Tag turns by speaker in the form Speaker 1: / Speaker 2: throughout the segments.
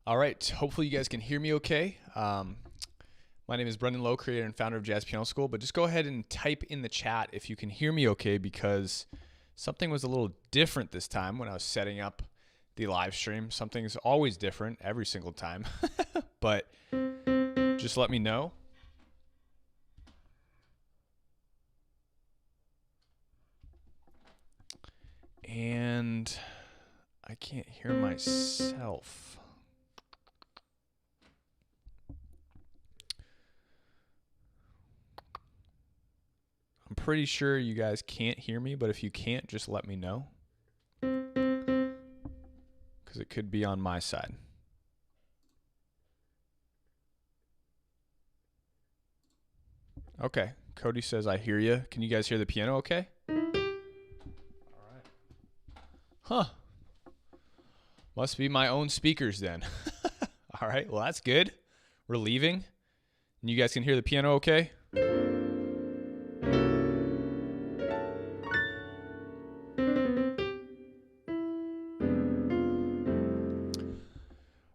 Speaker 1: All right. Hopefully you guys can hear me okay. My name is Brendan Lowe, creator and founder of Jazz Piano School, but just go ahead and type in the chat if you can hear me okay, because something was a little different this time when I was setting up the live stream. Something's always different every single time, but just let me know. And I can't hear myself. I'm pretty sure you guys can't hear me, but if you can't, just let me know, because it could be on my side. Okay. Cody says, I hear you. Can you guys hear the piano okay? All right. Huh. Must be my own speakers then. All right. Well, that's good. Relieving. And you guys can hear the piano okay?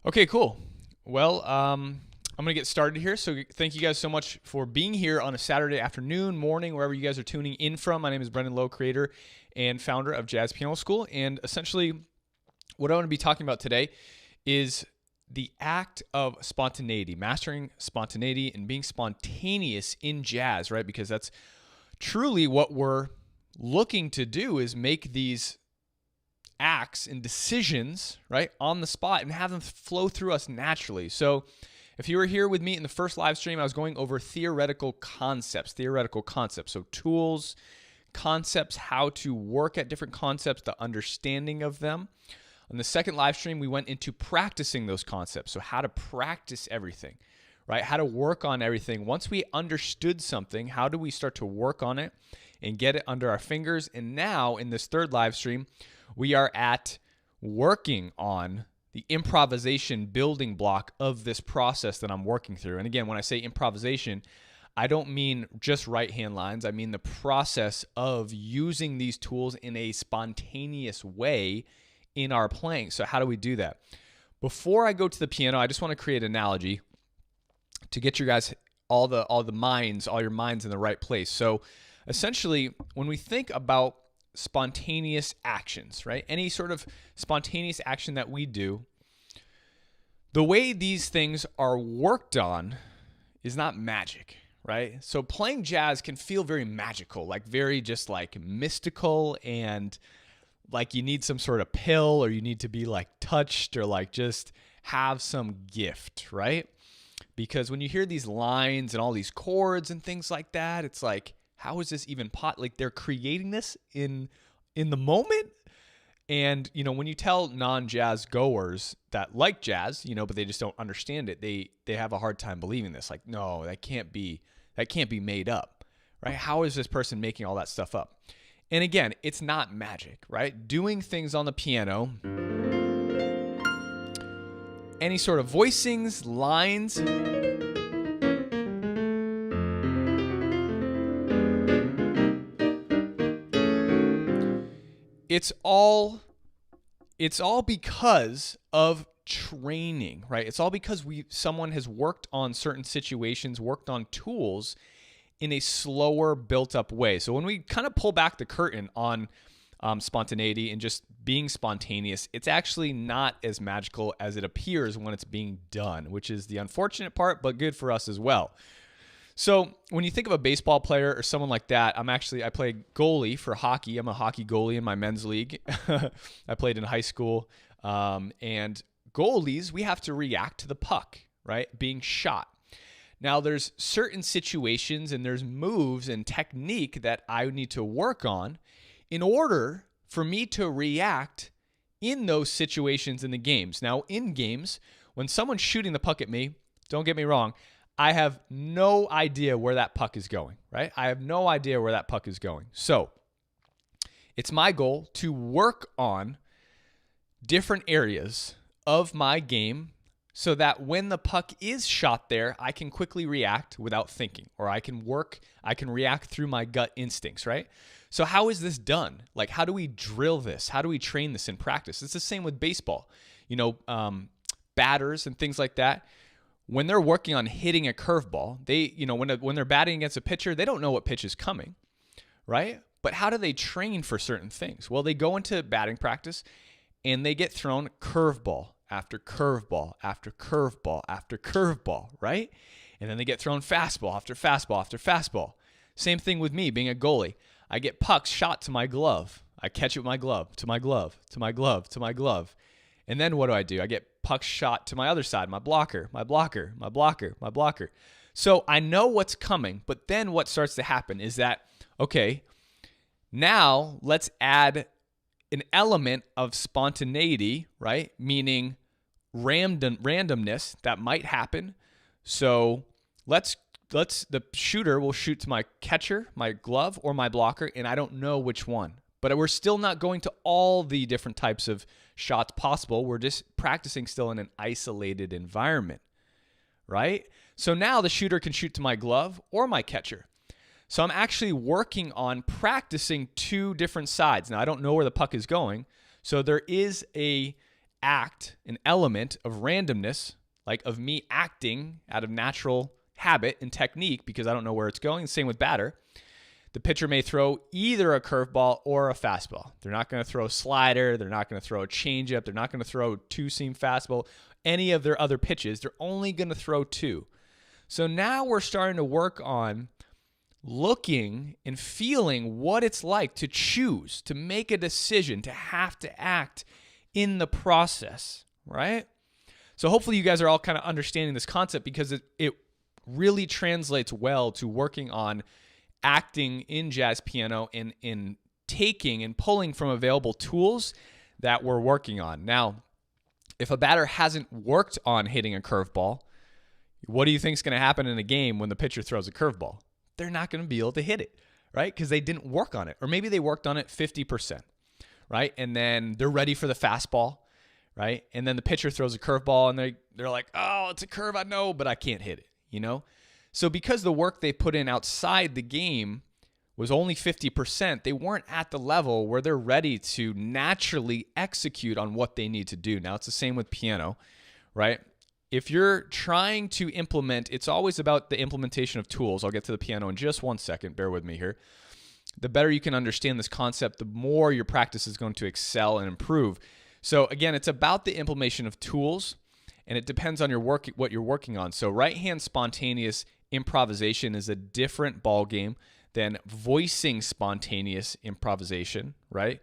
Speaker 1: Okay, cool. Well, I'm going to get started here. So thank you guys so much for being here on a Saturday afternoon, morning, wherever you guys are tuning in from. My name is Brendan Lowe, creator and founder of Jazz Piano School. And essentially, what I want to be talking about today is the act of spontaneity, mastering spontaneity and being spontaneous in jazz, right? Because that's truly what we're looking to do, is make these acts and decisions, right, on the spot and have them flow through us naturally. So if you were here with me in the first live stream, I was going over theoretical concepts. So tools, concepts, how to work at different concepts, the understanding of them. On the second live stream, we went into practicing those concepts. So how to practice everything, right? How to work on everything. Once we understood something, how do we start to work on it and get it under our fingers? And now in this third live stream, we are at working on the improvisation building block of this process that I'm working through. And again, when I say improvisation, I don't mean just right-hand lines. I mean the process of using these tools in a spontaneous way in our playing. So how do we do that? Before I go to the piano, I just want to create an analogy to get your guys all your minds in the right place. So essentially, when we think about spontaneous actions, right? Any sort of spontaneous action that we do, the way these things are worked on is not magic, right? So playing jazz can feel very magical, like very just like mystical, and like you need some sort of pill, or you need to be like touched, or like just have some gift, right? Because when you hear these lines and all these chords and things like that, it's like, how is this even like they're creating this in the moment? And, you know, when you tell non-jazz goers that like jazz, you know, but they just don't understand it, they have a hard time believing this. Like, no, that can't be made up, right? How is this person making all that stuff up? And again, it's not magic, right? Doing things on the piano, any sort of voicings, lines, It's all because of training, right? It's all because someone has worked on certain situations, worked on tools in a slower, built-up way. So when we kind of pull back the curtain on spontaneity and just being spontaneous, it's actually not as magical as it appears when it's being done, which is the unfortunate part, but good for us as well. So when you think of a baseball player or someone like that, I play goalie for hockey. I'm a hockey goalie in my men's league. I played in high school. And goalies, we have to react to the puck, right? Being shot. Now there's certain situations and there's moves and technique that I need to work on in order for me to react in those situations in the games. Now in games, when someone's shooting the puck at me, don't get me wrong, I have no idea where that puck is going, right? I have no idea where that puck is going. So it's my goal to work on different areas of my game so that when the puck is shot there, I can quickly react without thinking, or I can react through my gut instincts, right? So how is this done? Like, how do we drill this? How do we train this in practice? It's the same with baseball. You know, batters and things like that, when they're working on hitting a curveball, when they're batting against a pitcher, they don't know what pitch is coming, right? But how do they train for certain things? Well, they go into batting practice and they get thrown curveball after curveball after curveball after curveball, right? And then they get thrown fastball after fastball after fastball. Same thing with me being a goalie. I get pucks shot to my glove. I catch it with my glove, to my glove, to my glove, to my glove. And then what do? I get pucks shot to my other side, my blocker, my blocker, my blocker, my blocker. So I know what's coming, but then what starts to happen is that, okay, now let's add an element of spontaneity, right? Meaning randomness that might happen. So the shooter will shoot to my catcher, my glove, or my blocker, and I don't know which one. But we're still not going to all the different types of shots possible. We're just practicing still in an isolated environment, right? So now the shooter can shoot to my glove or my catcher. So I'm actually working on practicing two different sides. Now, I don't know where the puck is going. So there is an element of randomness, like of me acting out of natural habit and technique because I don't know where it's going. Same with batter. The pitcher may throw either a curveball or a fastball. They're not going to throw a slider. They're not going to throw a changeup. They're not going to throw a two-seam fastball. Any of their other pitches, they're only going to throw two. So now we're starting to work on looking and feeling what it's like to choose, to make a decision, to have to act in the process, right? So hopefully you guys are all kind of understanding this concept because it really translates well to working on acting in jazz piano and in taking and pulling from available tools that we're working on. Now, if a batter hasn't worked on hitting a curveball, what do you think is going to happen in a game when the pitcher throws a curveball? They're not going to be able to hit it, right? Because they didn't work on it. Or maybe they worked on it 50%, right? And then they're ready for the fastball, right? And then the pitcher throws a curveball and they're like, oh, it's a curve, I know, but I can't hit it, you know? So because the work they put in outside the game was only 50%, they weren't at the level where they're ready to naturally execute on what they need to do. Now, it's the same with piano, right? If you're trying to implement, it's always about the implementation of tools. I'll get to the piano in just 1 second. Bear with me here. The better you can understand this concept, the more your practice is going to excel and improve. So again, it's about the implementation of tools, and it depends on what you're working on. So right-hand spontaneous improvisation is a different ballgame than voicing spontaneous improvisation, right?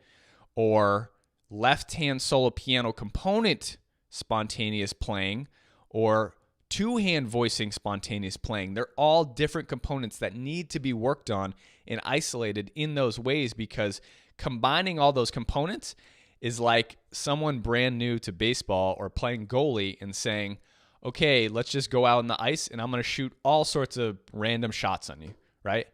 Speaker 1: Or left-hand solo piano component spontaneous playing, or two-hand voicing spontaneous playing. They're all different components that need to be worked on and isolated in those ways because combining all those components is like someone brand new to baseball or playing goalie and saying, okay, let's just go out on the ice and I'm going to shoot all sorts of random shots on you, right?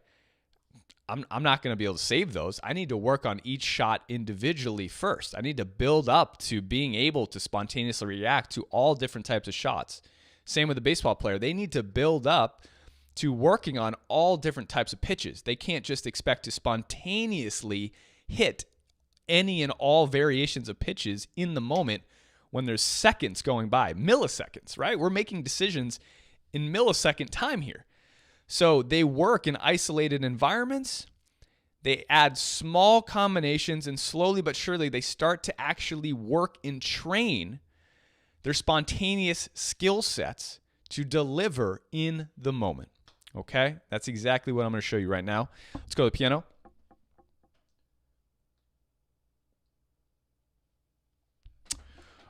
Speaker 1: I'm not going to be able to save those. I need to work on each shot individually first. I need to build up to being able to spontaneously react to all different types of shots. Same with the baseball player. They need to build up to working on all different types of pitches. They can't just expect to spontaneously hit any and all variations of pitches in the moment when there's seconds going by, milliseconds, right? We're making decisions in millisecond time here. So they work in isolated environments. They add small combinations, and slowly but surely they start to actually work and train their spontaneous skill sets to deliver in the moment. Okay? That's exactly what I'm going to show you right now. Let's go to the piano.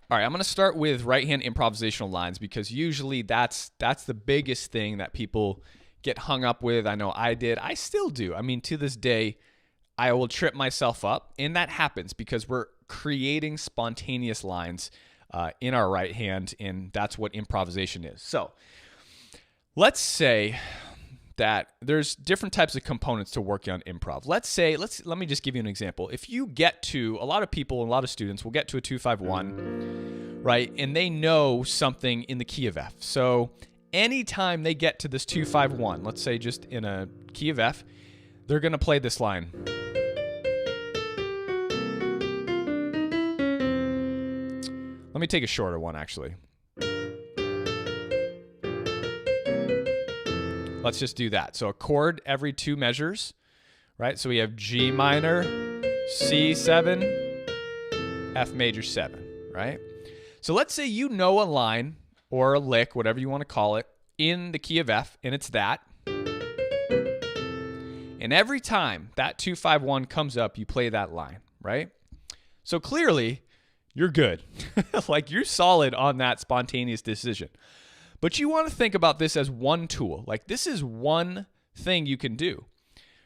Speaker 1: All right, I'm going to start with right-hand improvisational lines because usually that's the biggest thing that people get hung up with. I know I did. I still do. I mean, to this day, I will trip myself up, and that happens because we're creating spontaneous lines in our right hand, and that's what improvisation is. So let's say that there's different types of components to working on improv. Let me just give you an example. If you get to, a lot of people, a lot of students will get to a 2-5-1, right? And they know something in the key of F. So anytime they get to this 2-5-1, let's say just in a key of F, they're going to play this line. Let me take a shorter one, actually. let's just do that. So a chord every 2 measures, right? So we have G minor, C7, F major 7, right? So let's say you know a line or a lick, whatever you want to call it, in the key of F, and it's that. And every time that 2-5-1 comes up, you play that line, right? So clearly, you're good. Like, you're solid on that spontaneous decision. But you want to think about this as one tool. Like, this is one thing you can do,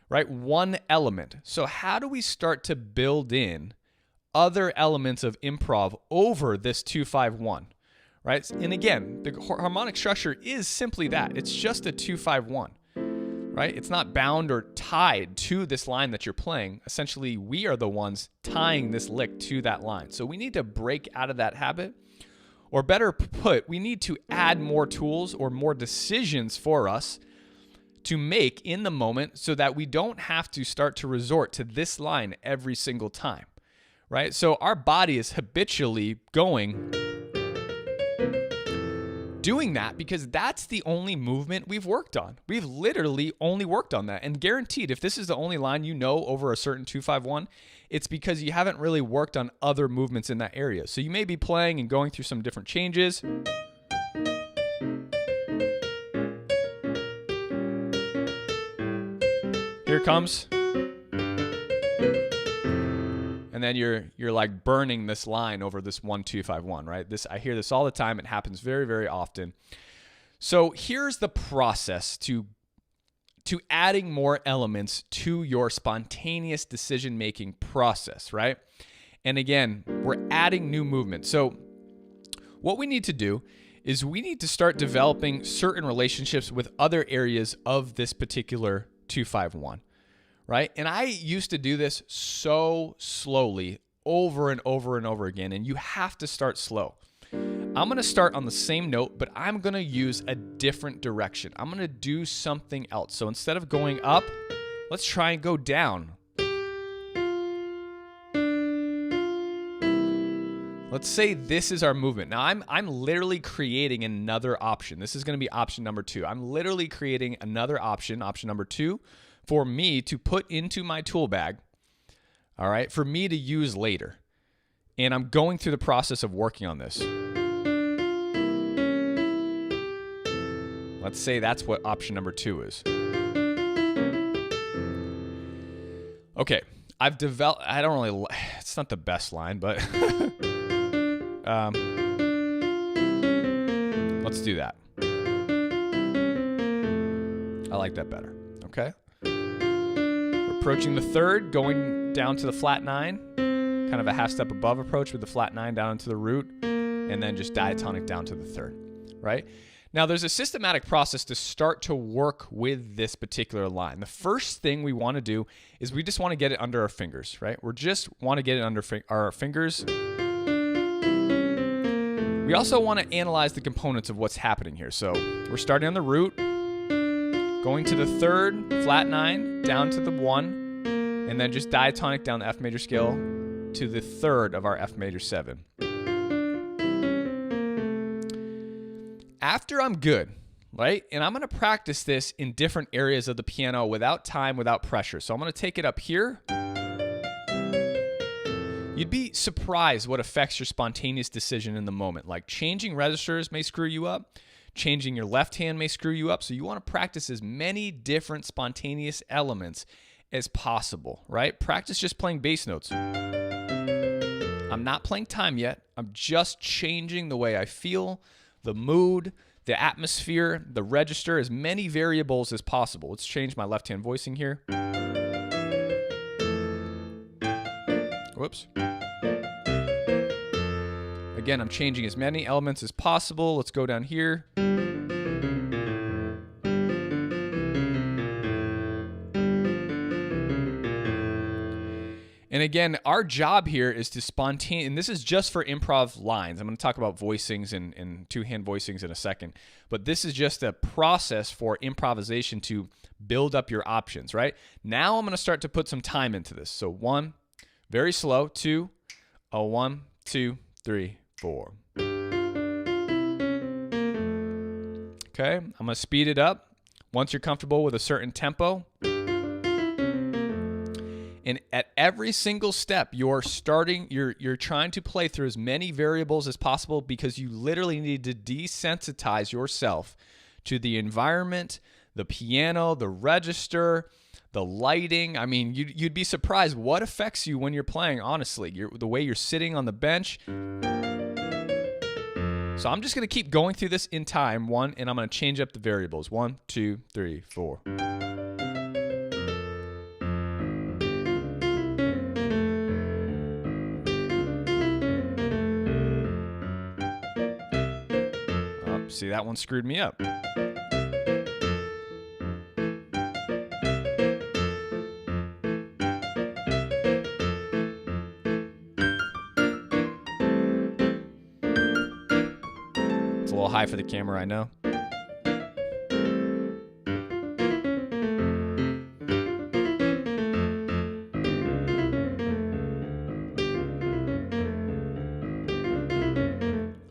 Speaker 1: right? One element. So how do we start to build in other elements of improv over this 2-5-1, right? And again, the harmonic structure is simply that. It's just a 2-5-1, right? It's not bound or tied to this line that you're playing. Essentially, we are the ones tying this lick to that line. So we need to break out of that habit. Or better put, we need to add more tools or more decisions for us to make in the moment so that we don't have to start to resort to this line every single time, right? So our body is habitually doing that because that's the only movement we've worked on. We've literally only worked on that. And guaranteed, if this is the only line you know over a certain 2-5-1, it's because you haven't really worked on other movements in that area. So you may be playing and going through some different changes. Here it comes. And then you're like burning this line over this 1-2-5-1, right? I hear this all the time. It happens very, very often. So here's the process to adding more elements to your spontaneous decision-making process, right? And again, we're adding new movement. So what we need to do is we need to start developing certain relationships with other areas of this particular 2-5-1. Right? And I used to do this so slowly over and over and over again. And you have to start slow. I'm going to start on the same note, but I'm going to use a different direction. I'm going to do something else. So instead of going up, let's try and go down. Let's say this is our movement. Now I'm literally creating another option. This is going to be option number 2. I'm literally creating another option number 2, for me to put into my tool bag, all right, for me to use later. And I'm going through the process of working on this. Let's say that's what option number 2 is. Okay, I've developed, it's not the best line, but let's do that. I like that better, okay? Approaching the 3rd, going down to the flat 9, kind of a half step above approach with the flat 9 down into the root, and then just diatonic down to the 3rd, right? Now, there's a systematic process to start to work with this particular line. The first thing we want to do is we just want to get it under our fingers, right? We just want to get it under our fingers. We also want to analyze the components of what's happening here. So we're starting on the root, going to the 3rd, flat 9, down to the 1, and then just diatonic down the F major scale to the 3rd of our F major 7. After I'm good, right, and I'm going to practice this in different areas of the piano without time, without pressure. So I'm going to take it up here. You'd be surprised what affects your spontaneous decision in the moment. Like changing registers may screw you up. Changing your left hand may screw you up. So you want to practice as many different spontaneous elements as possible, right? Practice just playing bass notes. I'm not playing time yet. I'm just changing the way I feel, the mood, the atmosphere, the register, as many variables as possible. Let's change my left hand voicing here. Whoops. Again, I'm changing as many elements as possible. Let's go down here. And again, our job here is to spontaneously, and this is just for improv lines. I'm going to talk about voicings and two-hand voicings in a second. But this is just a process for improvisation to build up your options, right? Now I'm going to start to put some time into this. So 1, very slow, 2, 1, 2, 3, 4. Okay, I'm going to speed it up. Once you're comfortable with a certain tempo, and at every single step, you're trying to play through as many variables as possible because you literally need to desensitize yourself to the environment, the piano, the register, the lighting. I mean, you'd be surprised what affects you when you're playing, honestly. The way you're sitting on the bench. So I'm just going to keep going through this in time, and I'm going to change up the variables. 1, 2, 3, 4. Oh, see, that one screwed me up. It's a little high for the camera, I know.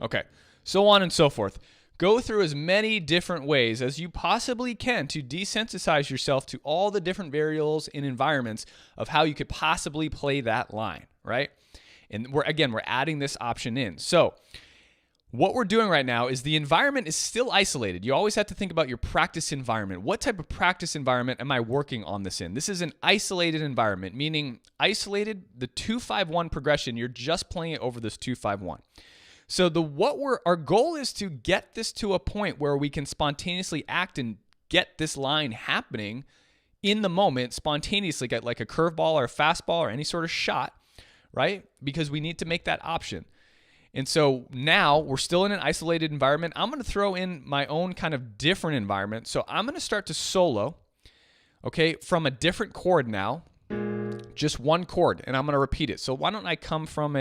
Speaker 1: Okay, so on and so forth. Go through as many different ways as you possibly can to desensitize yourself to all the different variables and environments of how you could possibly play that line, right? And we're adding this option in. So what we're doing right now is the environment is still isolated. You always have to think about your practice environment. What type of practice environment am I working on this in? This is an isolated environment, meaning isolated, the 2-5-1 progression, you're just playing it over this 2-5-1. So our goal is to get this to a point where we can spontaneously act and get this line happening in the moment, spontaneously, get like a curveball or a fastball or any sort of shot, right? Because we need to make that option. And so now we're still in an isolated environment. I'm going to throw in my own kind of different environment. So I'm going to start to solo, okay, from a different chord now, just one chord, and I'm going to repeat it. So why don't I come from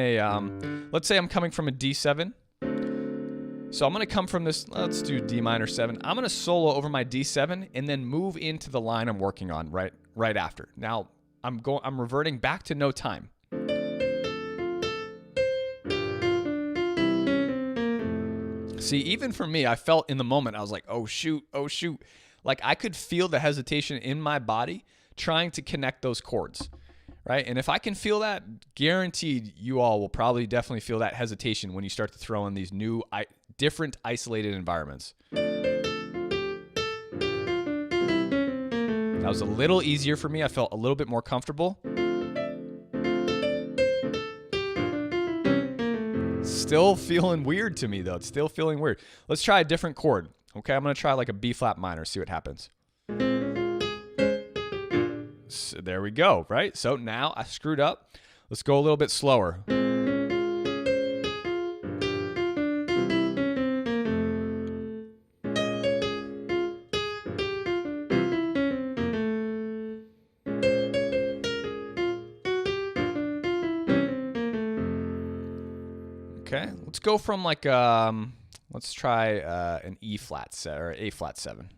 Speaker 1: let's say I'm coming from a D7. So I'm going to come from this, let's do D minor 7. I'm going to solo over my D7 and then move into the line I'm working on right after. Now I'm reverting back to no time. See, even for me, I felt in the moment, I was like, oh shoot. Like I could feel the hesitation in my body trying to connect those chords, right? And if I can feel that, guaranteed you all will probably definitely feel that hesitation when you start to throw in these new, different isolated environments. That was a little easier for me. I felt a little bit more comfortable. Still feeling weird to me, though. It's still feeling weird. Let's try a different chord. Okay, I'm going to try like a B flat minor, see what happens. So there we go, right? So now I screwed up. Let's go a little bit slower. Okay, let's go from like let's try an E flat set or A flat 7.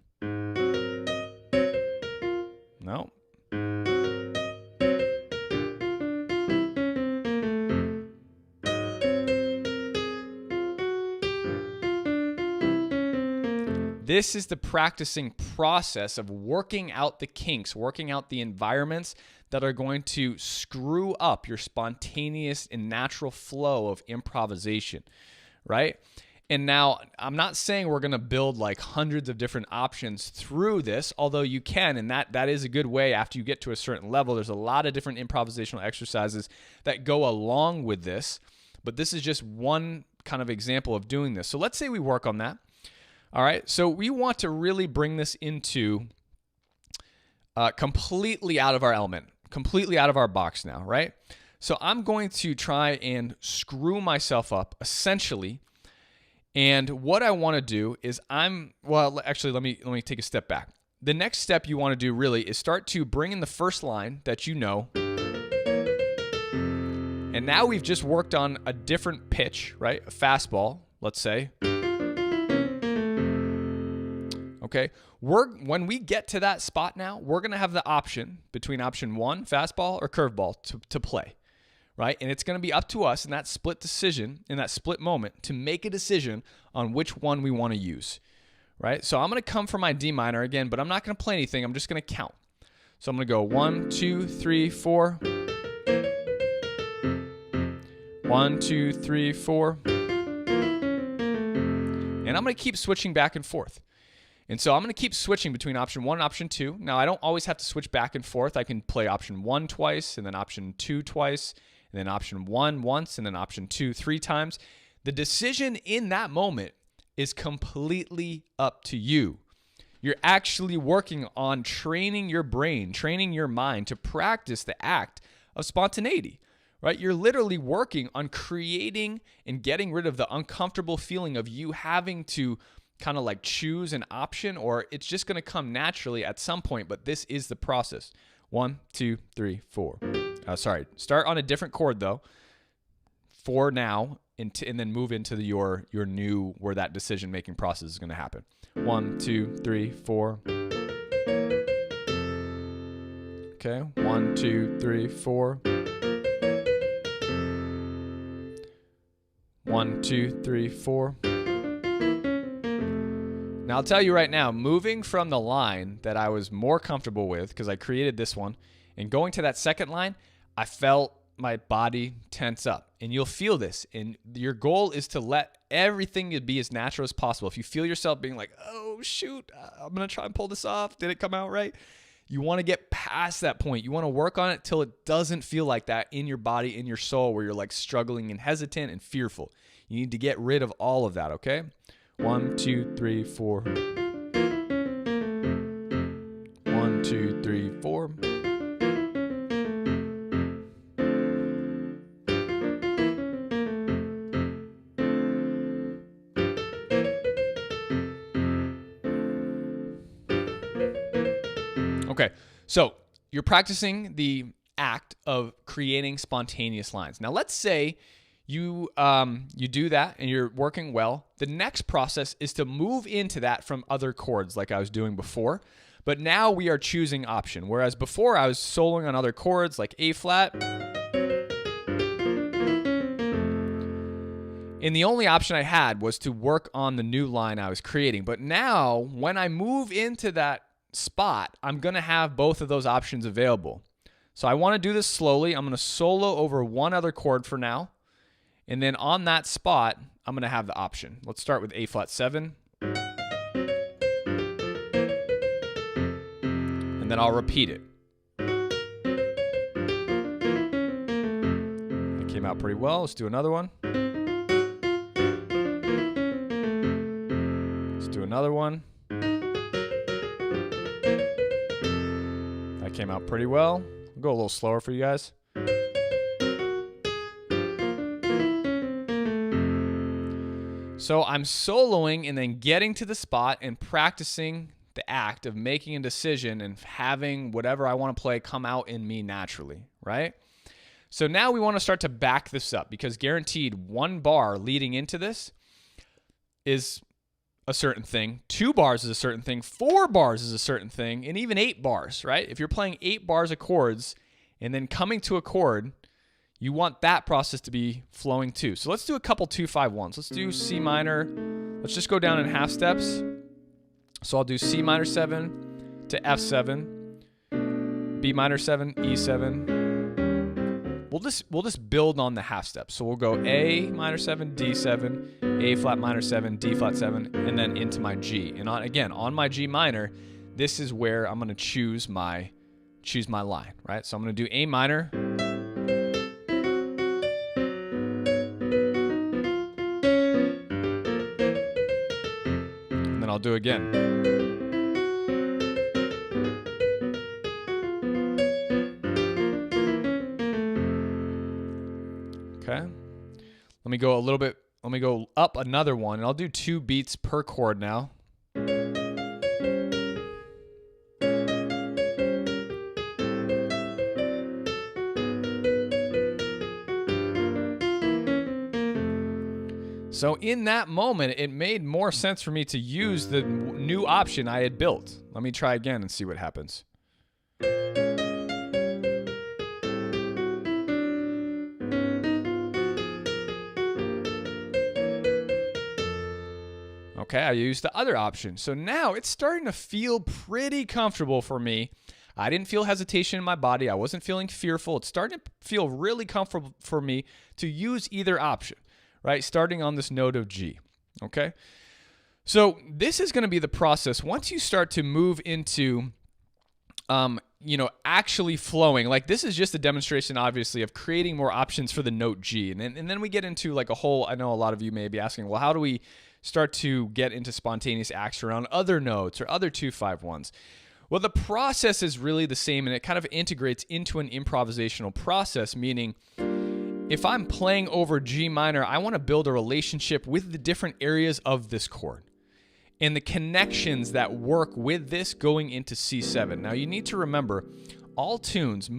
Speaker 1: No. This is the practicing process of working out the kinks, working out the environments that are going to screw up your spontaneous and natural flow of improvisation, right? And now, I'm not saying we're going to build like hundreds of different options through this, although you can, and that is a good way after you get to a certain level. There's a lot of different improvisational exercises that go along with this, but this is just one kind of example of doing this. So let's say we work on that. All right, so we want to really bring this into completely out of our element, completely out of our box now, right? So I'm going to try and screw myself up, essentially. And what I want to do is actually, let me take a step back. The next step you want to do really is start to bring in the first line that you know. And now we've just worked on a different pitch, right? A fastball, let's say. Okay, when we get to that spot now, we're going to have the option between option 1, fastball, or curveball to play, right? And it's going to be up to us in that split decision, in that split moment, to make a decision on which one we want to use, right? So I'm going to come from my D minor again, but I'm not going to play anything. I'm just going to count. So I'm going to go 1, 2, 3, 4. 1, 2, 3, 4. And I'm going to keep switching back and forth. And so I'm going to keep switching between option 1 and option 2. Now, I don't always have to switch back and forth. I can play option 1 twice, and then option 2 twice, and then option 1 once, and then option 2 3 times. The decision in that moment is completely up to you. You're actually working on training your brain, training your mind to practice the act of spontaneity, right? You're literally working on creating and getting rid of the uncomfortable feeling of you having to kind of like choose an option, or it's just going to come naturally at some point, but this is the process. 1, 2, 3, 4. Start on a different chord though. 4 now, and then move into your new, where that decision-making process is going to happen. 1, 2, 3, 4. Okay, 1, 2, 3, 4. 1, 2, 3, 4. Now, I'll tell you right now, moving from the line that I was more comfortable with, because I created this one, and going to that second line, I felt my body tense up. And you'll feel this. And your goal is to let everything be as natural as possible. If you feel yourself being like, oh, shoot, I'm going to try and pull this off. Did it come out right? You want to get past that point. You want to work on it till it doesn't feel like that in your body, in your soul, where you're like struggling and hesitant and fearful. You need to get rid of all of that, okay? 1, 2, 3, 4. 1, 2, 3, 4. Okay, so you're practicing the act of creating spontaneous lines. Now, let's say you do that and you're working well. The next process is to move into that from other chords like I was doing before. But now we are choosing option. Whereas before I was soloing on other chords like A flat. And the only option I had was to work on the new line I was creating. But now when I move into that spot, I'm going to have both of those options available. So I want to do this slowly. I'm going to solo over one other chord for now. And then on that spot, I'm going to have the option. Let's start with A flat 7. And then I'll repeat it. That came out pretty well. Let's do another one. Let's do another one. That came out pretty well. I'll go a little slower for you guys. So I'm soloing and then getting to the spot and practicing the act of making a decision and having whatever I want to play come out in me naturally, right? So now we want to start to back this up, because guaranteed 1 bar leading into this is a certain thing, 2 bars is a certain thing, 4 bars is a certain thing, and even 8 bars, right? If you're playing 8 bars of chords and then coming to a chord, you want that process to be flowing too. So let's do a couple 2-5-1s. Let's do C minor. Let's just go down in half steps. So I'll do C minor 7 to F7, B minor 7, E7. We'll just build on the half steps. So we'll go A minor 7, D7, A flat minor 7, D flat 7, and then into my G. And on my G minor, this is where I'm going to choose my line, right? So I'm going to do A minor. I'll do again. Okay. Let me go up another one, and I'll do 2 beats per chord now. So in that moment, it made more sense for me to use the new option I had built. Let me try again and see what happens. Okay, I used the other option. So now it's starting to feel pretty comfortable for me. I didn't feel hesitation in my body. I wasn't feeling fearful. It's starting to feel really comfortable for me to use either option, right? Starting on this note of G, okay? So this is going to be the process. Once you start to move into, actually flowing, like this is just a demonstration, obviously, of creating more options for the note G. And then we get into like a whole, I know a lot of you may be asking, well, how do we start to get into spontaneous action around other notes or other 2-5-1s? Well, the process is really the same, and it kind of integrates into an improvisational process, meaning if I'm playing over G minor, I want to build a relationship with the different areas of this chord and the connections that work with this going into C7. Now, you need to remember, most tunes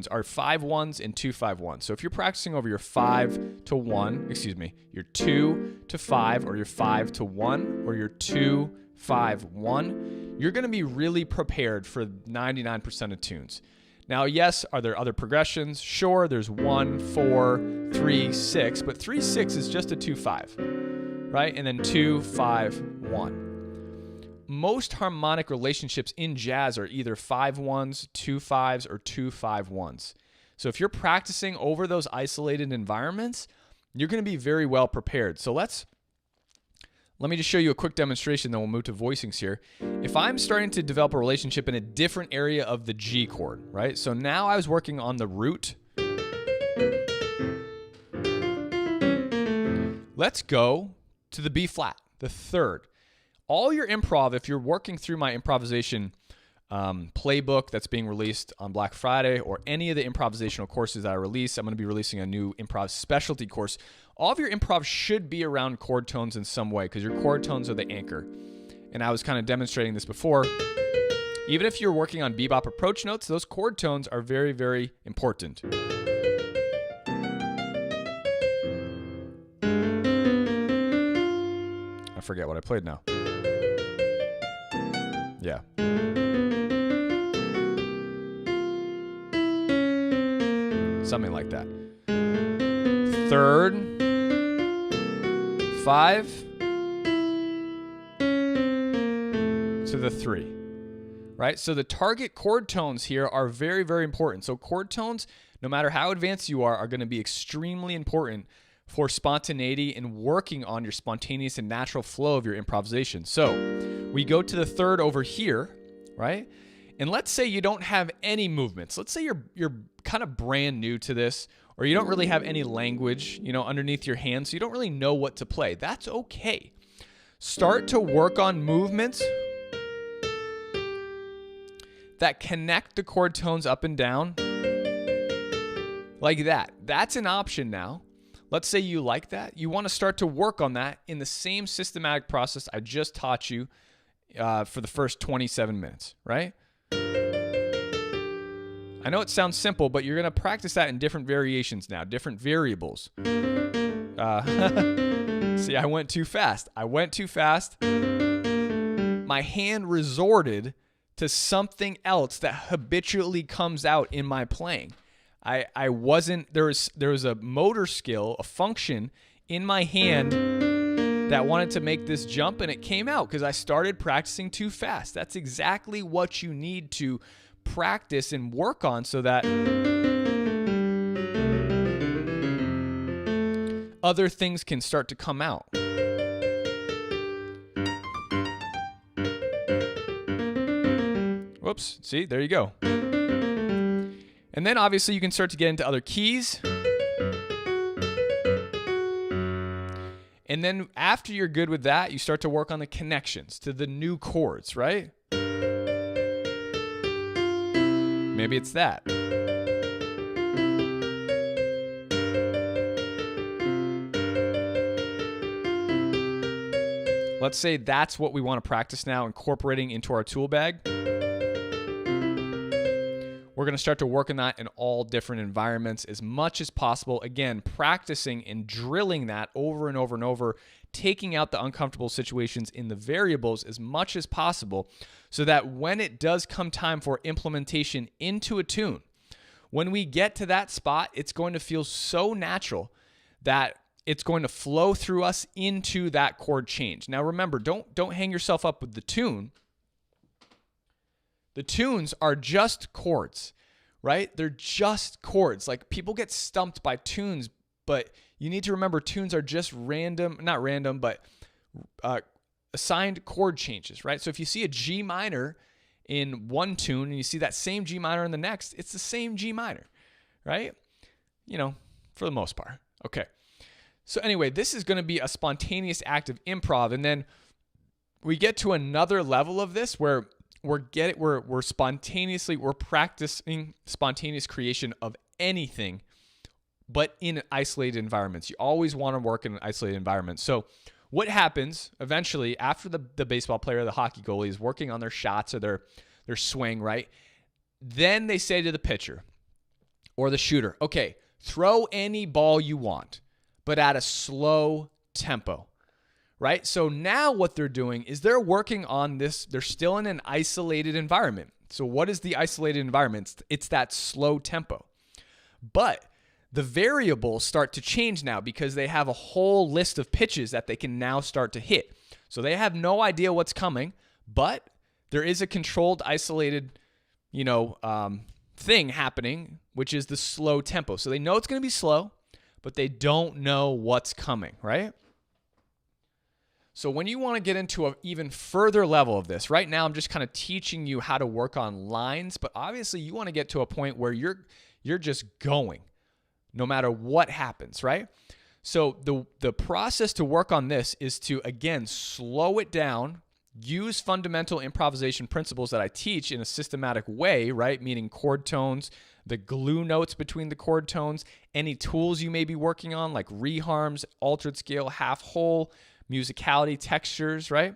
Speaker 1: are 5-1s and 2-5-1s. So if you're practicing over your 5-1, your 2-5, or your 5-1, or your 2-5-1, you're going to be really prepared for 99% of tunes. Now, yes, are there other progressions? Sure, there's 1, 4, 3, 6, but 3, 6 is just a 2-5, right? And then 2-5-1. Most harmonic relationships in jazz are either 5-1s, 2-5s, or 2-5-1s. So if you're practicing over those isolated environments, you're going to be very well prepared. So let me just show you a quick demonstration, then we'll move to voicings here. If I'm starting to develop a relationship in a different area of the G chord, right? So now I was working on the root. Let's go to the B flat, the third. All your improv, if you're working through my improvisation playbook that's being released on Black Friday, or any of the improvisational courses that I release, I'm going to be releasing a new improv specialty course. All of your improv should be around chord tones in some way, because your chord tones are the anchor. And I was kind of demonstrating this before. Even if you're working on bebop approach notes, those chord tones are very, very important. I forget what I played now. Yeah. Something like that. Third, 5 to the 3, right? So the target chord tones here are very, very important. So chord tones, no matter how advanced you are going to be extremely important for spontaneity and working on your spontaneous and natural flow of your improvisation. So we go to the third over here, right? And let's say you don't have any movements. Let's say you're kind of brand new to this, or you don't really have any language, underneath your hands, so you don't really know what to play. That's okay. Start to work on movements that connect the chord tones up and down like that. That's an option now. Let's say you like that. You want to start to work on that in the same systematic process I just taught you for the first 27 minutes, right? I know it sounds simple, but you're going to practice that in different variations now, different variables. See, I went too fast. My hand resorted to something else that habitually comes out in my playing. I wasn't, there was a motor skill, a function in my hand that wanted to make this jump, and it came out because I started practicing too fast. That's exactly what you need to practice and work on so that other things can start to come out. Whoops, see, there you go. And then obviously you can start to get into other keys. And then after you're good with that, you start to work on the connections to the new chords, right? Maybe it's that. Let's say that's what we want to practice now, incorporating into our tool bag. We're going to start to work on that in all different environments as much as possible. Again, practicing and drilling that over and over and over, taking out the uncomfortable situations in the variables as much as possible so that when it does come time for implementation into a tune, when we get to that spot, it's going to feel so natural that it's going to flow through us into that chord change. Now remember, don't hang yourself up with the tune. The tunes are just chords, right? They're just chords. Like, people get stumped by tunes, but you need to remember tunes are just not random, but assigned chord changes, right? So if you see a G minor in one tune and you see that same G minor in the next, it's the same G minor, right? For the most part. Okay. So anyway, this is going to be a spontaneous act of improv. And then we get to another level of this where we're practicing spontaneous creation of anything, but in isolated environments. You always want to work in an isolated environment. So what happens eventually after the baseball player or the hockey goalie is working on their shots or their swing, right? Then they say to the pitcher or the shooter, okay, throw any ball you want, but at a slow tempo, right? So now what they're doing is they're working on this. They're still in an isolated environment. So what is the isolated environment? It's that slow tempo. But the variables start to change now because they have a whole list of pitches that they can now start to hit. So they have no idea what's coming, but there is a controlled, isolated, thing happening, which is the slow tempo. So they know it's going to be slow, but they don't know what's coming, right? So when you want to get into an even further level of this, right now I'm just kind of teaching you how to work on lines, but obviously you want to get to a point where you're just going no matter what happens, right? So the process to work on this is to, again, slow it down, use fundamental improvisation principles that I teach in a systematic way, right? Meaning chord tones, the glue notes between the chord tones, any tools you may be working on like reharms, altered scale, half whole, musicality, textures, right?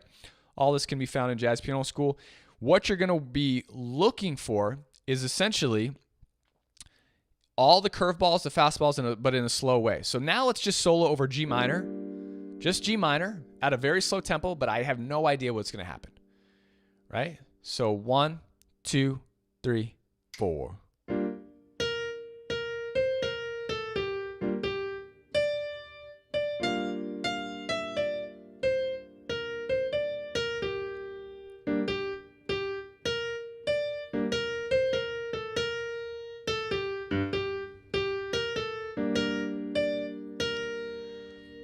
Speaker 1: All this can be found in Jazz Piano School. What you're going to be looking for is essentially all the curveballs, the fastballs, but in a slow way. So now let's just solo over G minor, just G minor at a very slow tempo, but I have no idea what's going to happen, right? So 1, 2, 3, 4.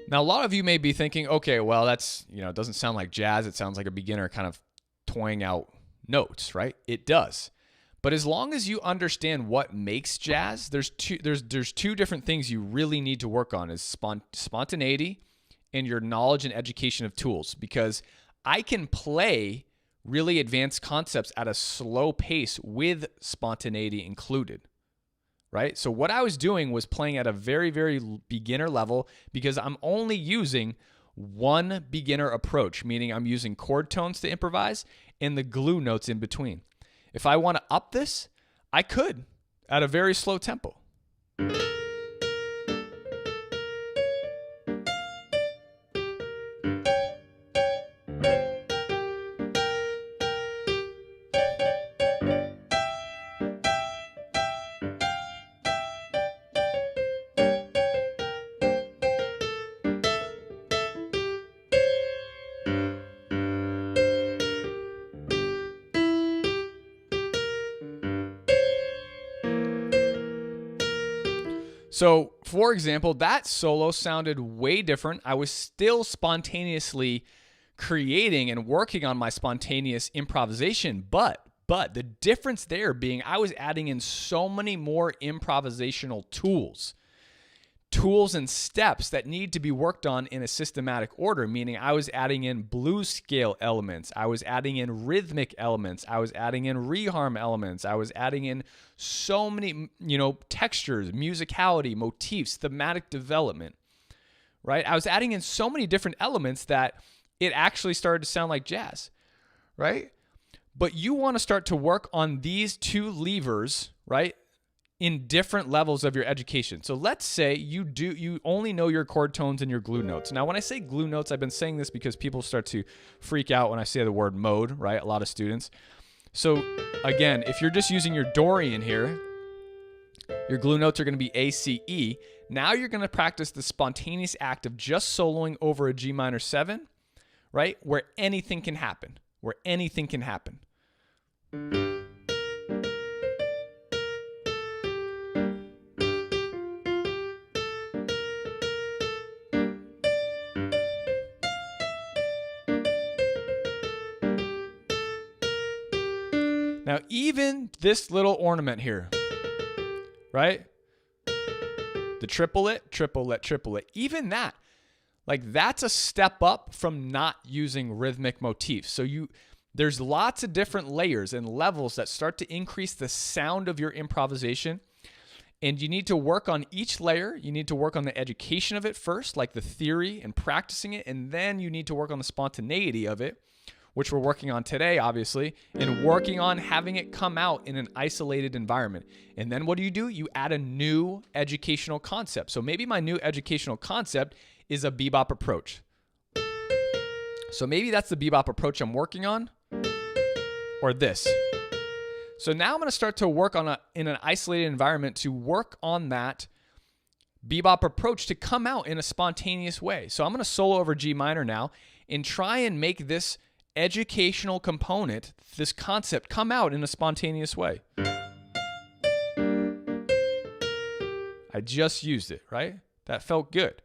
Speaker 1: Now, a lot of you may be thinking, okay, well, that's, it doesn't sound like jazz. It sounds like a beginner kind of toying out notes, right? It does. But as long as you understand what makes jazz, there's two different things you really need to work on is spontaneity and your knowledge and education of tools, because I can play really advanced concepts at a slow pace with spontaneity included. Right? So what I was doing was playing at a very, very beginner level because I'm only using one beginner approach, meaning I'm using chord tones to improvise and the glue notes in between. If I want to up this, I could at a very slow tempo. So, for example, that solo sounded way different. I was still spontaneously creating and working on my spontaneous improvisation, but the difference there being I was adding in so many more improvisational tools and steps that need to be worked on in a systematic order, meaning I was adding in blues scale elements, I was adding in rhythmic elements, I was adding in reharm elements, I was adding in so many, textures, musicality, motifs, thematic development, right? I was adding in so many different elements that it actually started to sound like jazz, right? But you want to start to work on these two levers, right, in different levels of your education. So let's say you only know your chord tones and your glue notes. Now, when I say glue notes, I've been saying this because people start to freak out when I say the word mode, right? A lot of students. So again, if you're just using your Dorian here, your glue notes are going to be A, C, E. Now you're going to practice the spontaneous act of just soloing over a G minor 7, right? Where anything can happen, where anything can happen. Now, even this little ornament here, right? The triplet, triplet, triplet, even that, like that's a step up from not using rhythmic motifs. So there's lots of different layers and levels that start to increase the sound of your improvisation. And you need to work on each layer. You need to work on the education of it first, like the theory and practicing it. And then you need to work on the spontaneity of it, which we're working on today, obviously, and working on having it come out in an isolated environment. And then what do? You add a new educational concept. So maybe my new educational concept is a bebop approach. So maybe that's the bebop approach I'm working on, or this. So now I'm going to start to work on in an isolated environment to work on that bebop approach to come out in a spontaneous way. So I'm going to solo over G minor now and try and make this educational component, this concept, come out in a spontaneous way. I just used it, right? That felt good.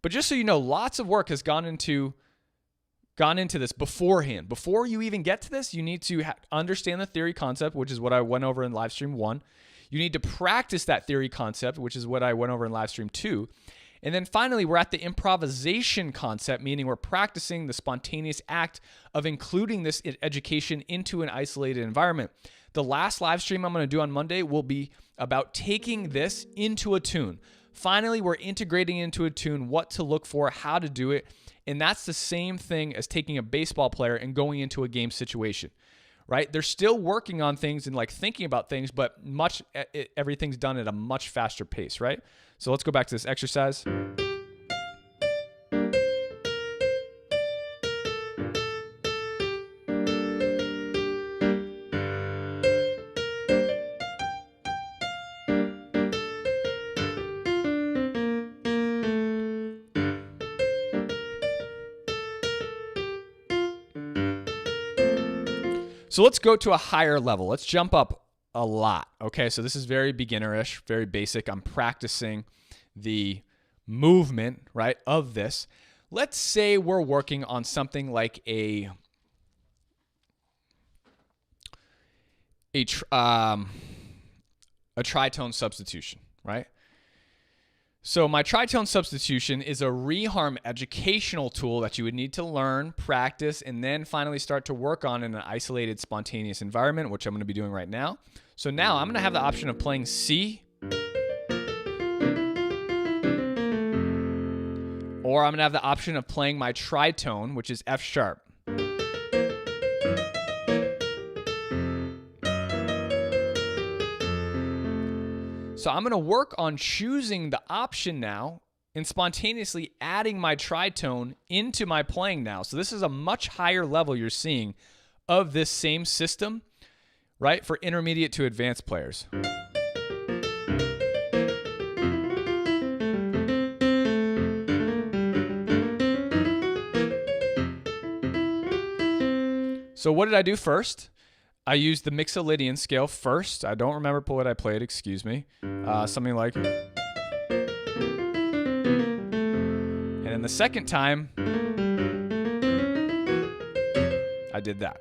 Speaker 1: But just so you know, lots of work has gone into this beforehand. Before you even get to this, you need to understand the theory concept, which is what I went over in live stream 1. You need to practice that theory concept, which is what I went over in live stream 2. And then finally, we're at the improvisation concept, meaning we're practicing the spontaneous act of including this education into an isolated environment. The last live stream I'm going to do on Monday will be about taking this into a tune. Finally, we're integrating into a tune what to look for, how to do it. And that's the same thing as taking a baseball player and going into a game situation, right? They're still working on things and like thinking about things, but everything's done at a much faster pace, right? So let's go back to this exercise. So let's go to a higher level. Let's jump up a lot. Okay, so this is very beginnerish, very basic. I'm practicing the movement, right, of this. Let's say we're working on something like a tritone substitution, right? So my tritone substitution is a reharm educational tool that you would need to learn, practice, and then finally start to work on in an isolated, spontaneous environment, which I'm going to be doing right now. So now I'm going to have the option of playing C, or I'm going to have the option of playing my tritone, which is F sharp. So I'm going to work on choosing the option now and spontaneously adding my tritone into my playing now. So this is a much higher level you're seeing of this same system, right, for intermediate to advanced players. So what did I do first? I used the Mixolydian scale first. I don't remember what I played, excuse me. Something like... And then the second time, I did that.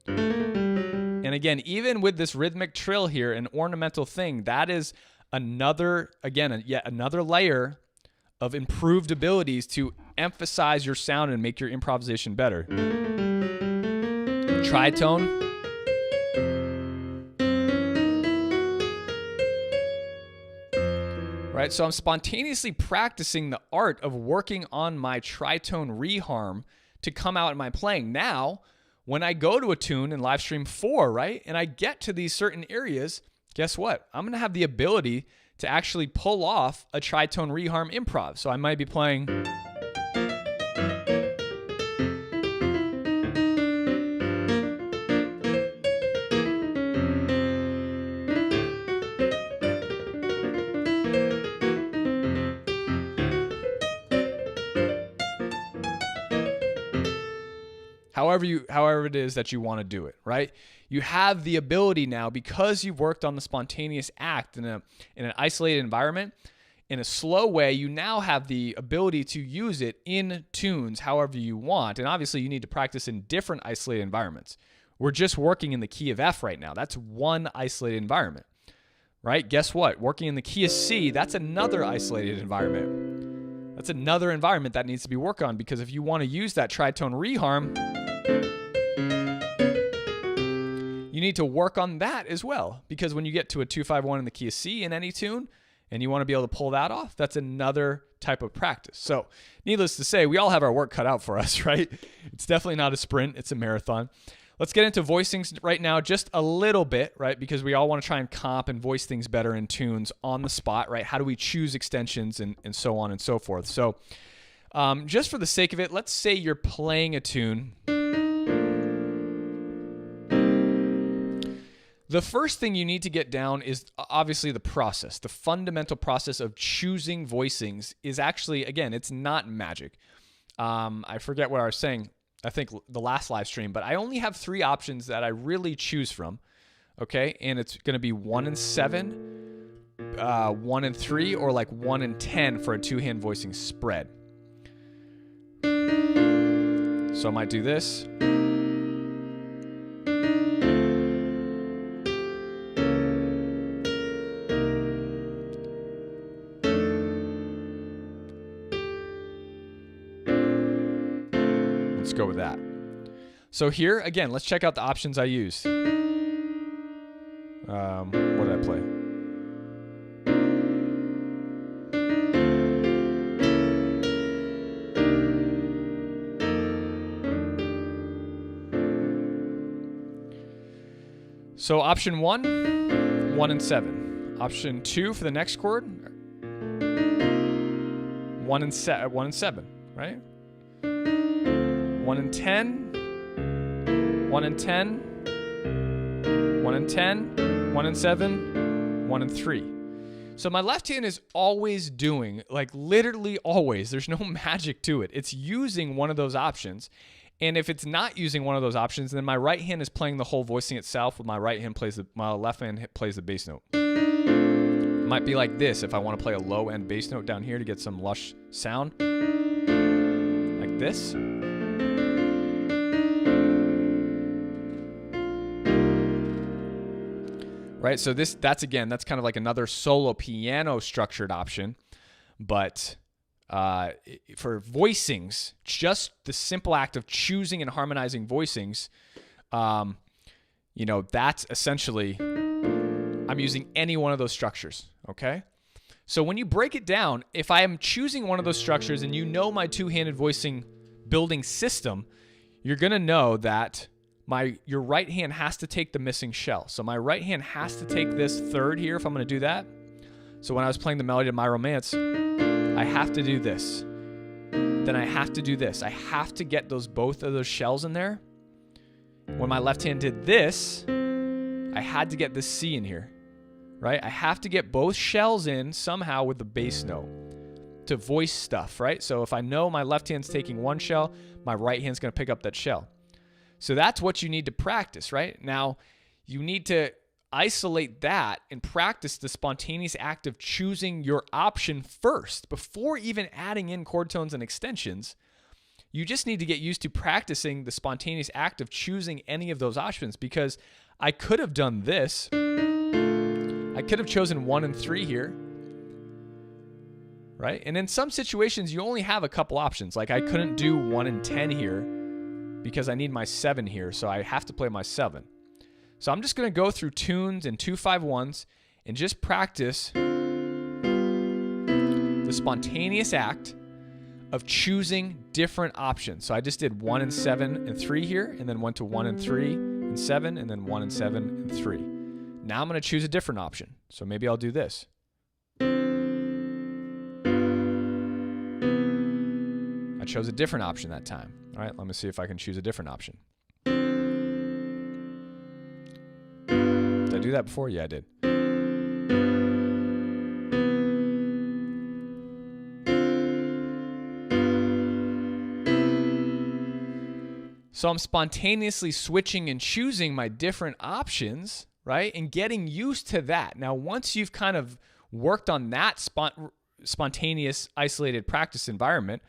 Speaker 1: And again, even with this rhythmic trill here, an ornamental thing, that is another, again, yet another layer of improved abilities to emphasize your sound and make your improvisation better. Tritone. Right, so I'm spontaneously practicing the art of working on my tritone reharm to come out in my playing. Now, when I go to a tune in live stream 4, right, and I get to these certain areas, guess what? I'm going to have the ability to actually pull off a tritone reharm improv. So I might be playing... however it is that you want to do it, right? You have the ability now, because you've worked on the spontaneous act in an isolated environment, in a slow way, you now have the ability to use it in tunes however you want. And obviously you need to practice in different isolated environments. We're just working in the key of F right now. That's one isolated environment, right? Guess what? Working in the key of C, that's another isolated environment. That's another environment that needs to be worked on, because if you want to use that tritone reharm, you need to work on that as well, because when you get to a 2-5-1 in the key of C in any tune and you want to be able to pull that off, that's another type of practice. So needless to say, we all have our work cut out for us, right? It's definitely not a sprint, it's a marathon. Let's get into voicings right now just a little bit, right? Because we all want to try and comp and voice things better in tunes on the spot, right? How do we choose extensions and so on and so forth? So just for the sake of it, let's say you're playing a tune. The first thing you need to get down is obviously the process. The fundamental process of choosing voicings is actually, again, it's not magic. I forget what I was saying, I think the last live stream, but I only have 3 options that I really choose from, okay? And it's going to be 1 and 7, 1 and 3, or like 1 and 10 for a 2-hand voicing spread. So I might do this. Let's go with that. So here, again, let's check out the options I used. What did I play? So option 1, 1 and 7. Option 2 for the next chord, 1 and 7, right? 1 and 10, 1 and 10, 1 and 10, 1 and 7, 1 and 3. So my left hand is always doing, like literally always, there's no magic to it. It's using one of those options. And if it's not using one of those options, then my right hand is playing the whole voicing itself, with my left hand plays the bass note. It might be like this if I want to play a low end bass note down here to get some lush sound. Like this. Right, so that's kind of like another solo piano structured option, but for voicings, just the simple act of choosing and harmonizing voicings, that's essentially, I'm using any one of those structures, okay? So when you break it down, if I am choosing one of those structures and you know my 2-handed voicing building system, you're gonna know that your right hand has to take the missing shell. So my right hand has to take this third here if I'm gonna do that. So when I was playing the melody of My Romance, I have to do this. Then I have to do this. I have to get both of those shells in there. When my left hand did this, I had to get this C in here, right? I have to get both shells in somehow with the bass note to voice stuff, right? So if I know my left hand's taking one shell, my right hand's gonna pick up that shell. So that's what you need to practice, right? Now, you need to isolate that and practice the spontaneous act of choosing your option first before even adding in chord tones and extensions. You just need to get used to practicing the spontaneous act of choosing any of those options, because I could have done this. I could have chosen 1 and 3 here, right? And in some situations, you only have a couple options. Like I couldn't do 1 and 10 here because I need my 7 here, so I have to play my 7. So I'm just going to go through tunes and 2-5-1s and just practice the spontaneous act of choosing different options. So I just did 1 and 7 and 3 here, and then went to 1 and 3 and 7, and then 1 and 7 and 3. Now I'm going to choose a different option. So maybe I'll do this. I chose a different option that time. All right, let me see if I can choose a different option. Did I do that before? Yeah, I did. So I'm spontaneously switching and choosing my different options, right? And getting used to that. Now, once you've kind of worked on that spontaneous, isolated practice environment,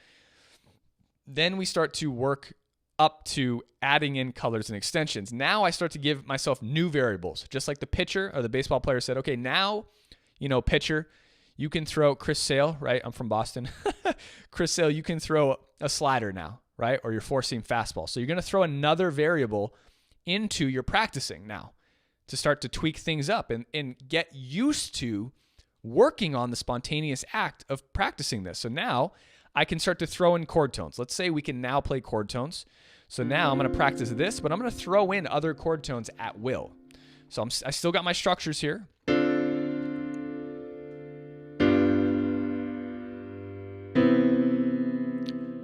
Speaker 1: then we start to work up to adding in colors and extensions. Now I start to give myself new variables, just like the pitcher or the baseball player said, okay, now, pitcher, you can throw Chris Sale, right? I'm from Boston. Chris Sale, you can throw a slider now, right? Or your four-seam fastball. So you're going to throw another variable into your practicing now to start to tweak things up and get used to working on the spontaneous act of practicing this. So now I can start to throw in chord tones. Let's say we can now play chord tones. So now I'm going to practice this, but I'm going to throw in other chord tones at will. So I still got my structures here.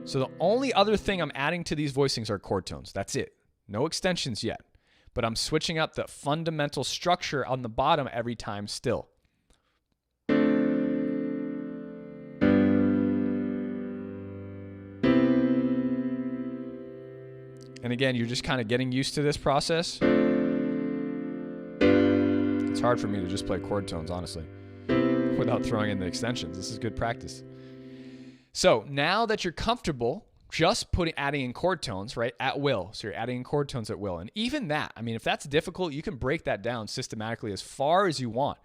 Speaker 1: So the only other thing I'm adding to these voicings are chord tones. That's it. No extensions yet. But I'm switching up the fundamental structure on the bottom every time still. And again, you're just kind of getting used to this process. It's hard for me to just play chord tones, honestly, without throwing in the extensions. This is good practice. So now that you're comfortable just adding in chord tones, right, at will. So you're adding in chord tones at will. And even that, I mean, if that's difficult, you can break that down systematically as far as you want.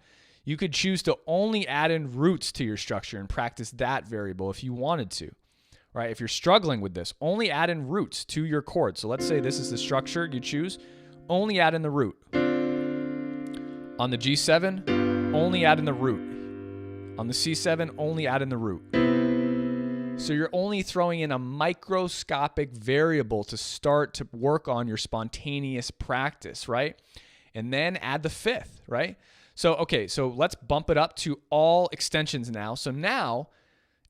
Speaker 1: You could choose to only add in roots to your structure and practice that variable if you wanted to. Right? If you're struggling with this, only add in roots to your chord. So let's say this is the structure you choose, only add in the root. On the G7, only add in the root. On the C7, only add in the root. So you're only throwing in a microscopic variable to start to work on your spontaneous practice, right? And then add the fifth, right? So, okay, so let's bump it up to all extensions now. So now,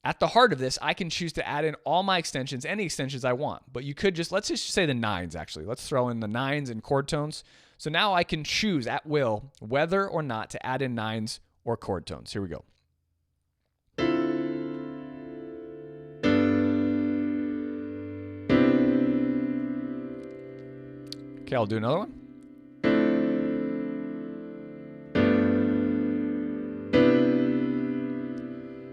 Speaker 1: at the heart of this, I can choose to add in all my extensions, any extensions I want. But you could let's just say the nines, actually. Let's throw in the nines and chord tones. So now I can choose at will whether or not to add in nines or chord tones. Here we go. Okay, I'll do another one.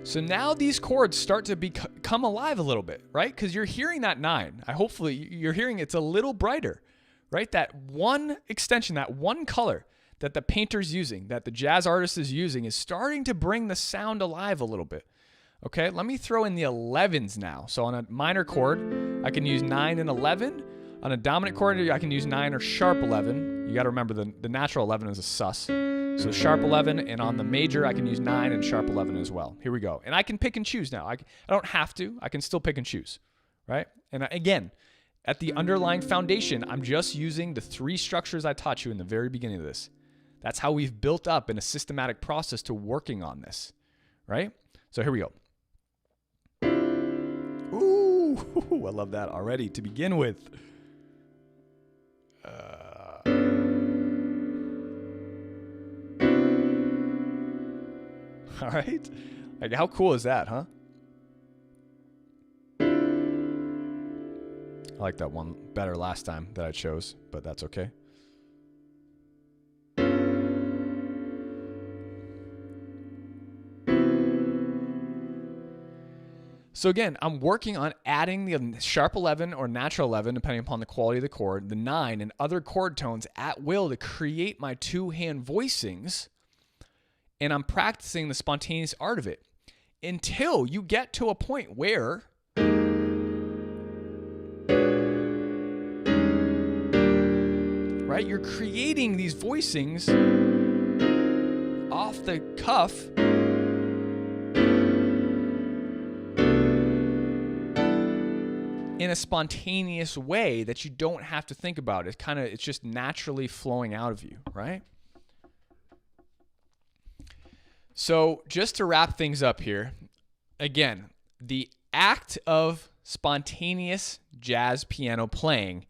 Speaker 1: So now these chords start to come alive a little bit, right? Because you're hearing that nine. Hopefully you're hearing it's a little brighter, right? That one extension, that one color that the painter's using, that the jazz artist is using, is starting to bring the sound alive a little bit. Okay, let me throw in the 11s now. So on a minor chord, I can use 9 and 11. On a dominant chord, I can use 9 or sharp 11. You got to remember the natural 11 is a sus. So sharp 11, and on the major, I can use 9 and sharp 11 as well. Here we go. And I can pick and choose now. I don't have to. I can still pick and choose, right? And again, at the underlying foundation, I'm just using the 3 structures I taught you in the very beginning of this. That's how we've built up in a systematic process to working on this, right? So here we go. Ooh, I love that already to begin with. All right. Like, how cool is that, huh? I like that one better last time that I chose, but that's okay. So again, I'm working on adding the sharp 11 or natural 11, depending upon the quality of the chord, the 9, and other chord tones at will to create my 2-hand voicings. And I'm practicing the spontaneous art of it until you get to a point where right, you're creating these voicings off the cuff in a spontaneous way that you don't have to think about. It's just naturally flowing out of you, right? So just to wrap things up here, again, the act of spontaneous jazz piano playing,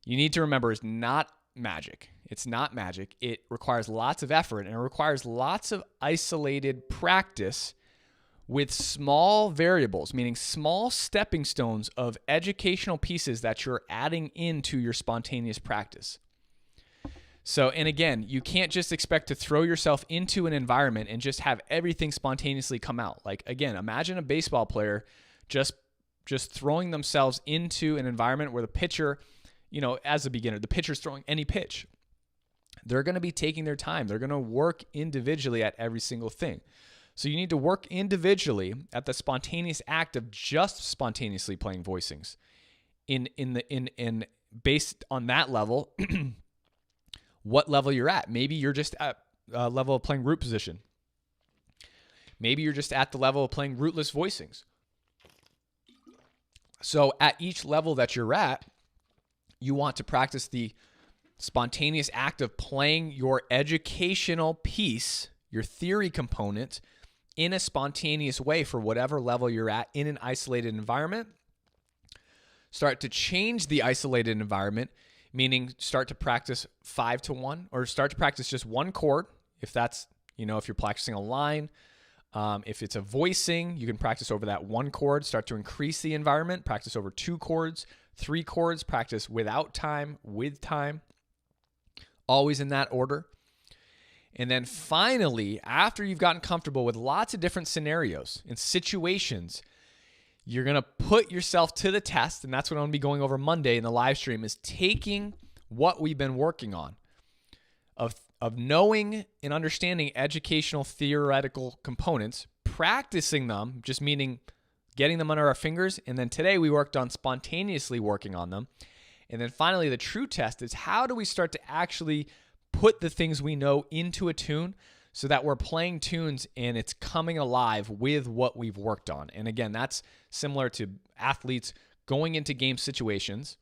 Speaker 1: you need to remember, is not magic. It's not magic. It requires lots of effort, and it requires lots of isolated practice with small variables, meaning small stepping stones of educational pieces that you're adding into your spontaneous practice. So, and again, you can't just expect to throw yourself into an environment and just have everything spontaneously come out. Like, again, imagine a baseball player just throwing themselves into an environment where the pitcher, as a beginner, the pitcher's throwing any pitch. They're going to be taking their time. They're going to work individually at every single thing. So you need to work individually at the spontaneous act of just spontaneously playing voicings. In based on that level, what level you're at. Maybe you're just at a level of playing root position. Maybe you're just at the level of playing rootless voicings. So at each level that you're at, you want to practice the spontaneous act of playing your educational piece, your theory component, in a spontaneous way for whatever level you're at in an isolated environment. Start to change the isolated environment, meaning start to practice 5-1 or start to practice just one chord. If that's, if you're practicing a line, if it's a voicing, you can practice over that one chord, start to increase the environment, practice over 2 chords, 3 chords, practice without time, with time, always in that order. And then finally, after you've gotten comfortable with lots of different scenarios and situations, you're going to put yourself to the test. And that's what I'm going to be going over Monday in the live stream, is taking what we've been working on of knowing and understanding educational theoretical components, practicing them, just meaning getting them under our fingers. And then today we worked on spontaneously working on them. And then finally, the true test is how do we start to actually put the things we know into a tune so that we're playing tunes and it's coming alive with what we've worked on. And again, that's similar to athletes going into game situations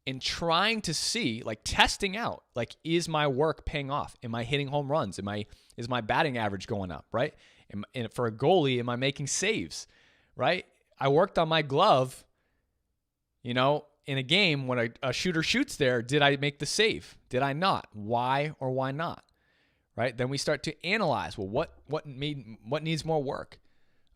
Speaker 1: and trying to see, like testing out, like, is my work paying off? Am I hitting home runs? Is my batting average going up, right? And for a goalie, am I making saves, right? I worked on my glove, in a game when a shooter shoots there. Did I make the save? Did I not? Why or why not? Right? Then we start to analyze, well, what needs more work?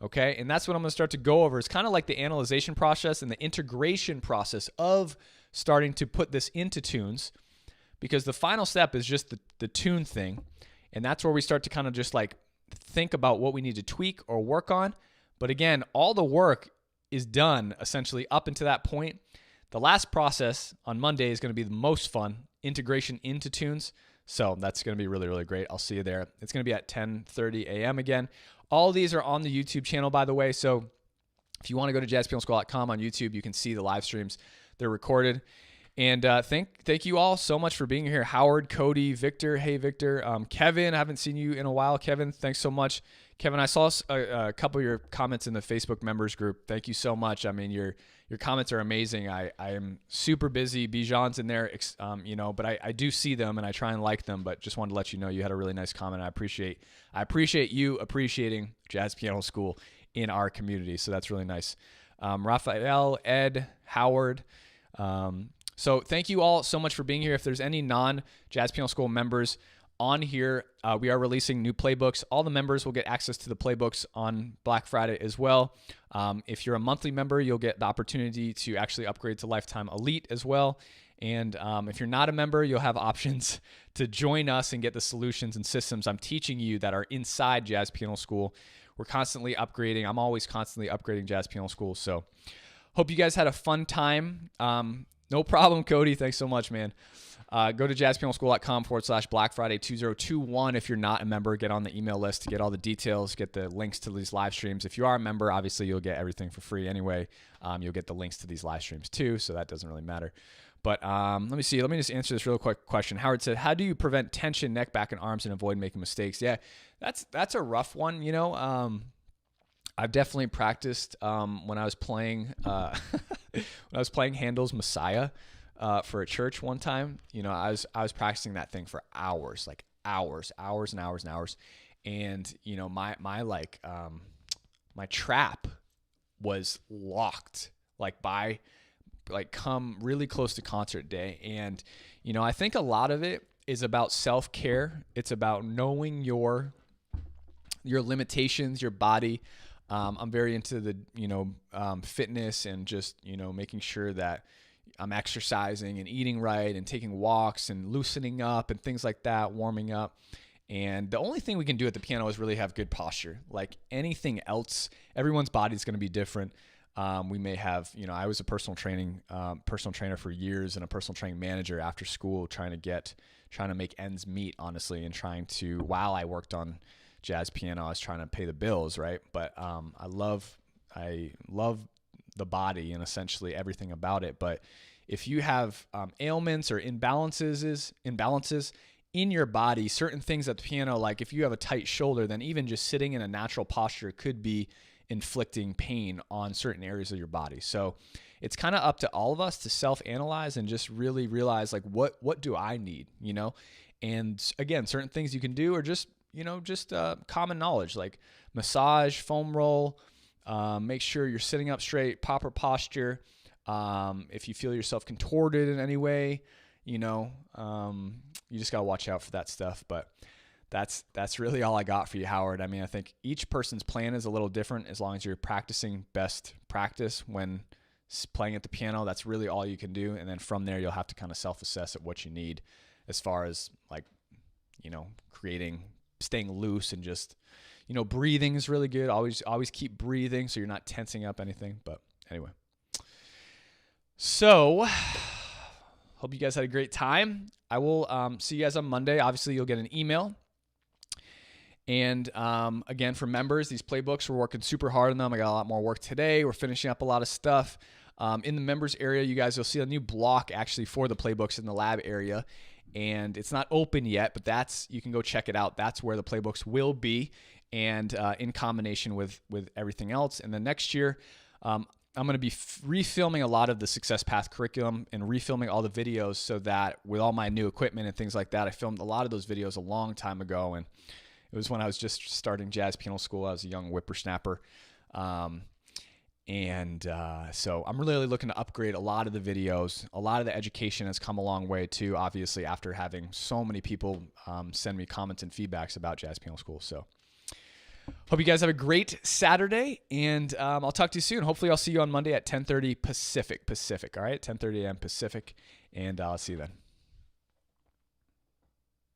Speaker 1: Okay? And that's what I'm going to start to go over. It's kind of like the analyzation process and the integration process of starting to put this into tunes, because the final step is just the tune thing. And that's where we start to kind of just like think about what we need to tweak or work on. But again, all the work is done essentially up until that point. The last process on Monday is going to be the most fun, integration into tunes. So that's going to be really, really great. I'll see you there. It's going to be at 10:30 a.m. again. All of these are on the YouTube channel, by the way. So if you want to go to jazzpianoschool.com on YouTube, you can see the live streams. They're recorded. And thank you all so much for being here. Howard, Cody, Victor. Hey, Victor. Kevin, I haven't seen you in a while. Kevin, thanks so much. Kevin, I saw a couple of your comments in the Facebook members group. Thank you so much. I mean, your comments are amazing. I am super busy. Bijan's in there, but I do see them and I try and like them, but just wanted to let you know you had a really nice comment. I appreciate you appreciating Jazz Piano School in our community. So that's really nice. Raphael, Ed, Howard. So thank you all so much for being here. If there's any non-Jazz Piano School members on here, we are releasing new playbooks. All the members will get access to the playbooks on Black Friday as well. If you're a monthly member, you'll get the opportunity to actually upgrade to Lifetime Elite as well. And if you're not a member, you'll have options to join us and get the solutions and systems I'm teaching you that are inside Jazz Piano School. We're constantly upgrading. I'm always constantly upgrading Jazz Piano School. So hope you guys had a fun time. No problem, Cody. Thanks so much, man. Go to jazzpianoschool.com/Black Friday 2021. If you're not a member, get on the email list to get all the details, get the links to these live streams. If you are a member, obviously you'll get everything for free anyway. You'll get the links to these live streams too, so that doesn't really matter. But let me see. Let me just answer this real quick question. Howard said, how do you prevent tension, neck, back, and arms and avoid making mistakes? Yeah, that's a rough one, I've definitely practiced when I was playing Handel's Messiah for a church one time. I was practicing that thing for hours, like hours and hours and hours. And my trap was locked come really close to concert day. And I think a lot of it is about self-care. It's about knowing your limitations, your body, I'm very into the, fitness and just, making sure that I'm exercising and eating right and taking walks and loosening up and things like that, warming up. And the only thing we can do at the piano is really have good posture. Like anything else, everyone's body is going to be different. We may have, I was a personal trainer for years and a personal training manager after school, trying to make ends meet, honestly, and while I worked on jazz piano, I was trying to pay the bills, right? But I love the body and essentially everything about it. But if you have ailments or imbalances in your body, certain things at the piano, like if you have a tight shoulder, then even just sitting in a natural posture could be inflicting pain on certain areas of your body. So it's kind of up to all of us to self-analyze and just really realize, like, what do I need, And again, certain things you can do are just common knowledge, like massage, foam roll, make sure you're sitting up straight, proper posture. If you feel yourself contorted in any way, you just got to watch out for that stuff. But that's really all I got for you, Howard. I mean, I think each person's plan is a little different. As long as you're practicing best practice when playing at the piano, that's really all you can do. And then from there, you'll have to kind of self-assess at what you need as far as like, staying loose and just, breathing is really good. Always keep breathing so you're not tensing up anything. But anyway, so hope you guys had a great time. I will see you guys on Monday. Obviously, you'll get an email. And again, for members, these playbooks, we're working super hard on them. I got a lot more work today. We're finishing up a lot of stuff. In the members area, you'll see a new block actually for the playbooks in the lab area. And it's not open yet, but you can go check it out. That's where the playbooks will be, and in combination with everything else. And then next year, I'm going to be refilming a lot of the Success Path curriculum and refilming all the videos so that with all my new equipment and things like that, I filmed a lot of those videos a long time ago. And it was when I was just starting jazz piano school. I was a young whippersnapper. So I'm really looking to upgrade a lot of the videos. A lot of the education has come a long way too, obviously, after having so many people send me comments and feedbacks about jazz piano school. So hope you guys have a great Saturday, and I'll talk to you soon. Hopefully I'll see you on Monday at 10:30 Pacific. All right, 10:30 a.m. Pacific, and I'll see you then.